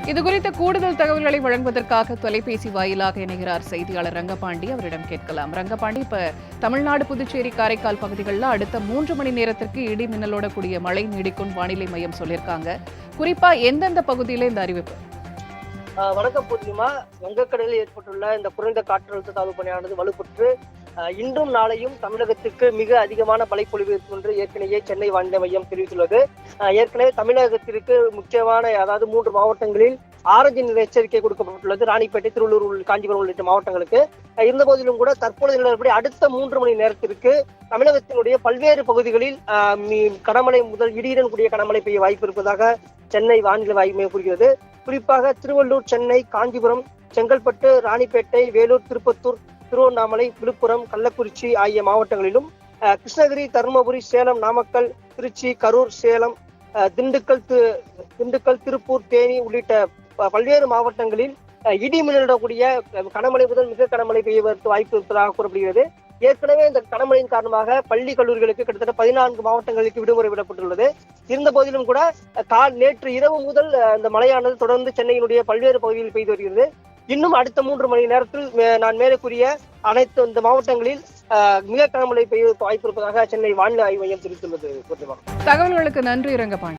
இது குறித்த கூடுதல் தகவல்களை வழங்குவதற்காக தொலைபேசி வாயிலாக இணைகிறார் செய்தியாளர் ரங்கபாண்டி. அவரிடம் கேட்கலாம். ரங்கபாண்டி, இப்ப தமிழ்நாடு, புதுச்சேரி, காரைக்கால் பகுதிகளில் அடுத்த 3 மணி நேரத்திற்கு இடி மின்னலோட கூடிய மழை நீடிக்கும் வானிலை மையம் சொல்லியிருக்காங்க. குறிப்பா எந்தெந்த பகுதியில இந்த அறிவிப்பு? வணக்கம் பூர்ணிமா. வங்கக்கடலில் ஏற்பட்டுள்ள இந்த குறைந்த காற்றழுத்த தாழ்வு பணியானது வலுப்பெற்று இன்றும் நாளையும் தமிழகத்திற்கு மிக அதிகமான மழைப்பொழிவு இருக்கும் என்று ஏற்கனவே சென்னை வானிலை மையம் தெரிவித்துள்ளது. ஏற்கனவே தமிழகத்திற்கு முக்கியமான அதாவது 3 மாவட்டங்களில் ஆரஞ்சு நிற எச்சரிக்கை கொடுக்கப்பட்டுள்ளது. ராணிப்பேட்டை, திருவள்ளூர், காஞ்சிபுரம் உள்ளிட்ட மாவட்டங்களுக்கு. இருந்த போதிலும் கூட தற்போதைய நிலவரப்படி அடுத்த 3 மணி நேரத்திற்கு தமிழகத்தினுடைய பல்வேறு பகுதிகளில் கனமழை முதல் இடியுடன் கூடிய கனமழை பெய்ய வாய்ப்பு இருப்பதாக சென்னை வானிலை ஆய்வு மையம் கூறுகிறது. குறிப்பாக திருவள்ளூர், சென்னை, காஞ்சிபுரம், செங்கல்பட்டு, ராணிப்பேட்டை, வேலூர், திருப்பத்தூர், திருவண்ணாமலை, விழுப்புரம், கள்ளக்குறிச்சி ஆகிய மாவட்டங்களிலும், கிருஷ்ணகிரி, தருமபுரி, சேலம், நாமக்கல், திருச்சி, கரூர், சேலம், திண்டுக்கல், திருப்பூர், தேனி உள்ளிட்ட பல்வேறு மாவட்டங்களில் இடி மின்னலுடக்கூடிய கனமழை முதல் மிக கனமழை பெய்வதற்கு வாய்ப்பு இருப்பதாக கூறப்படுகிறது. ஏற்கனவே இந்த கனமழையின் காரணமாக பள்ளி கல்லூரிகளுக்கு கிட்டத்தட்ட 14 மாவட்டங்களுக்கு விடுமுறை விடப்பட்டுள்ளது. இருந்த போதிலும் கூட நேற்று இரவு முதல் இந்த மழையானது தொடர்ந்து சென்னையினுடைய பல்வேறு பகுதிகளில் பெய்து வருகிறது. இன்னும் அடுத்த 3 மணி நேரத்தில் நான் மேலே கூறிய அனைத்து இந்த மாவட்டங்களில் மிக கனமழை பெய்வதற்கு வாய்ப்பு இருப்பதாக சென்னை வானிலை ஆய்வு மையம் தெரிவித்துள்ளது. தகவல்களுக்கு நன்றி ரங்கபாண்டி.